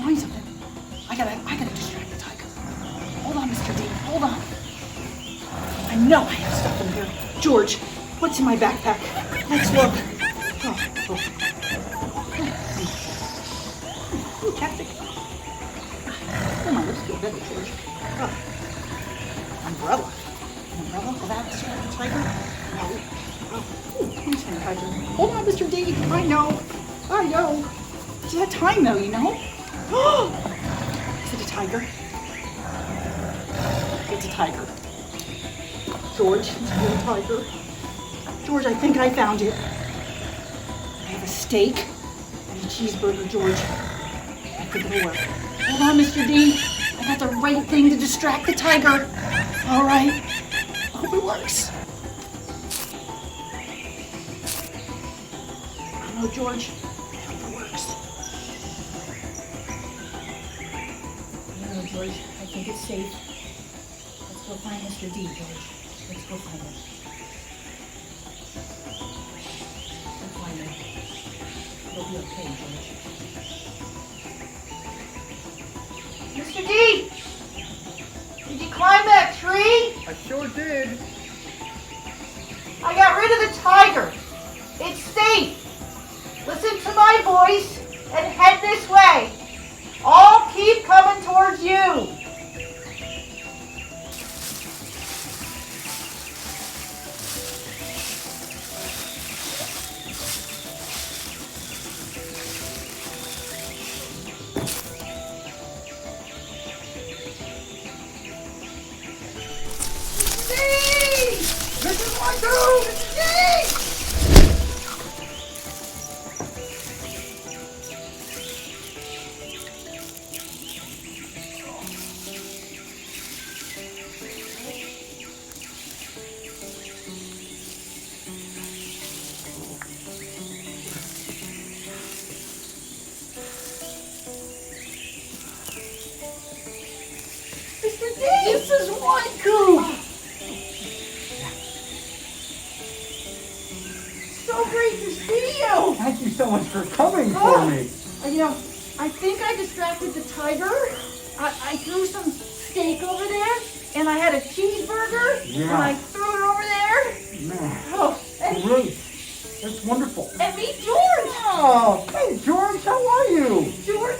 find something. I gotta distract the tiger. Hold on, Mr. D. Hold on. I know I have stuff in here. George, what's in my backpack? Let's look. Oh. Ooh, chapstick. Oh, my lips feel better, George. Oh. Umbrella. An umbrella? Will that distract the tiger? No. Oh, hand sanitizer. Hold on, Mr. D. I know. It's that time, though, you know? Is it a tiger? It's a tiger. George, it's a real tiger. George, I think I found it. I have a steak and a cheeseburger, George. I think it'll work. Hold on, Mr. D. I got the right thing to distract the tiger. All right. I hope it works. I don't know, George. I hope it works. No, George. I think it's safe. Let's go find Mr. D, George. Let's go find him. Let's find him. He'll be okay, George. Mr. D! Did you climb that tree? I sure did. I got rid of the tiger. It's safe. Listen to my voice and head this way. I'll keep coming towards you. This is my dude! Mr. D! This is one coop! So great to see you! Thank you so much for coming for me. You know, I think I distracted the tiger. I threw some steak over there, and I had a cheeseburger, and I threw it over there. Man, Oh, and, great. That's wonderful. and meet George! Oh, hey George, how are you? George,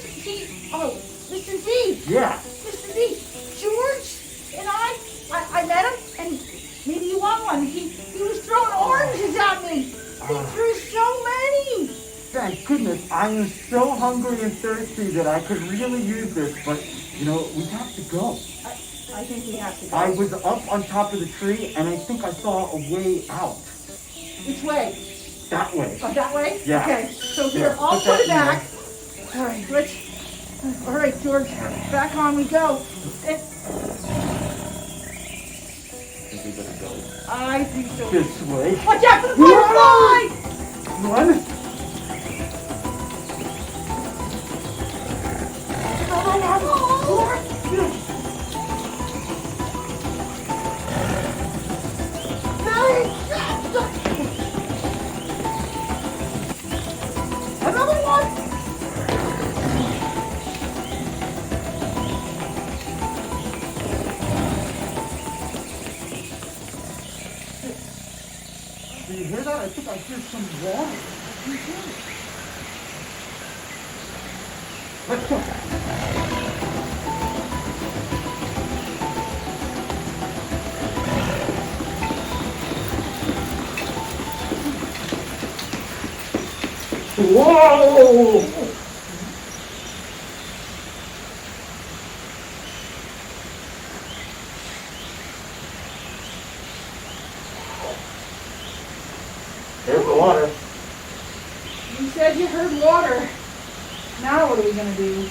Mr. D! Yeah. Mr. D! George and I met him, and maybe you want one. He was throwing oranges at me. He threw so many. Thank goodness. I am so hungry and thirsty that I could really use this, but, you know, we have to go. I think we have to go. I was up on top of the tree, and I think I saw a way out. Which way? That way. Oh, that way? Yeah. Okay, so here, Yeah, I'll put put it that back. All right, all right, George, back on we go. I think we better go I think so. this way. Watch out for the butterfly! Run! Another one! Do you hear that? I think I hear some water. Let's go. Whoa! There's the water. You said you heard water. Now what are we gonna do?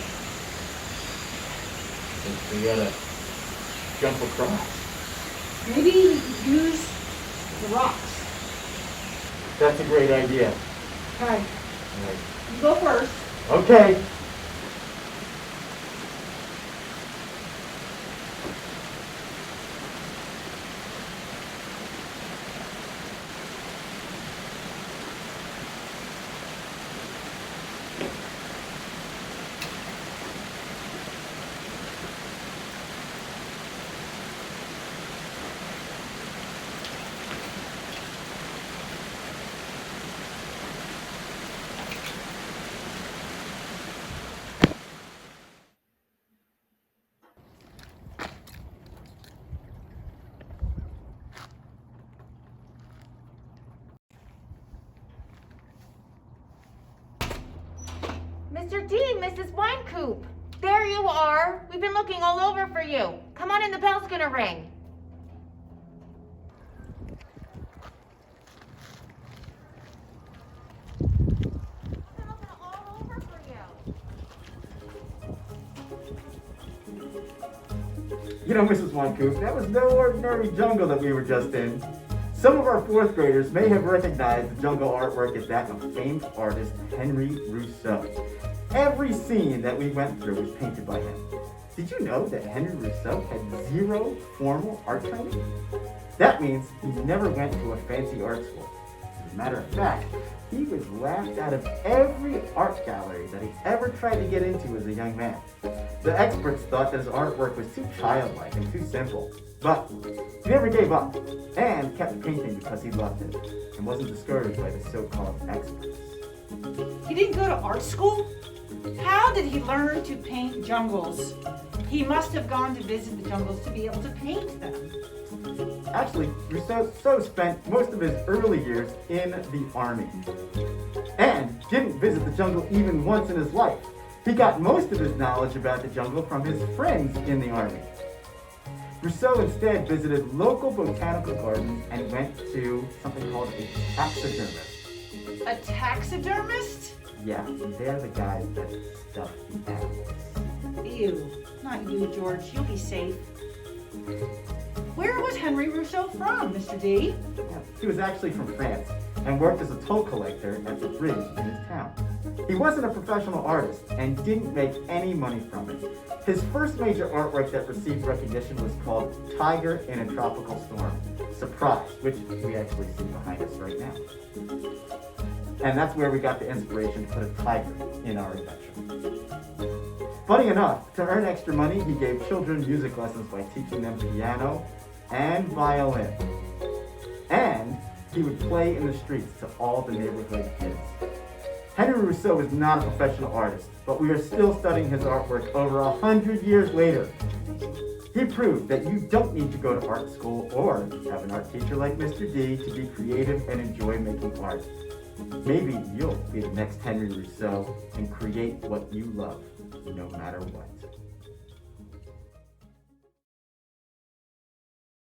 We gotta jump across. Maybe use the rocks. That's a great idea. Okay, you go first. Okay. Mr. D, Mrs. Winecoop. There you are. We've been looking all over for you. Come on in, the bell's gonna ring. We've been looking all over for you. You know, Mrs. Winecoop, that was no ordinary jungle that we were just in. Some of our fourth graders may have recognized the jungle artwork as that of famed artist Henry Rousseau. Every scene that we went through was painted by him. Did you know that Henry Rousseau had 0 formal art training? That means he never went to a fancy art school. As a matter of fact, he was laughed out of every art gallery that he ever tried to get into as a young man. The experts thought that his artwork was too childlike and too simple. But he never gave up and kept painting because he loved it and wasn't discouraged by the so-called experts. He didn't go to art school? How did he learn to paint jungles? He must have gone to visit the jungles to be able to paint them. Actually, Rousseau spent most of his early years in the army and didn't visit the jungle even once in his life. He got most of his knowledge about the jungle from his friends in the army. Rousseau instead visited local botanical gardens and went to something called a taxidermist. A taxidermist? Yeah, they're the guys that stuff the animals. Ew, not you, George. You'll be safe. Where was Henry Rousseau from, Mr. D? Yeah, he was actually from France and worked as a toll collector at the bridge in his town. He wasn't a professional artist and didn't make any money from it. His first major artwork that received recognition was called Tiger in a Tropical Storm. Surprise, which we actually see behind us right now. And that's where we got the inspiration to put a tiger in our invention. Funny enough, to earn extra money, he gave children music lessons by teaching them piano and violin. And he would play in the streets to all the neighborhood kids. Henry Rousseau is not a professional artist, but we are still studying his artwork over 100 years later. He proved that you don't need to go to art school or have an art teacher like Mr. D to be creative and enjoy making art. Maybe you'll be the next Henry Rousseau and create what you love, no matter what.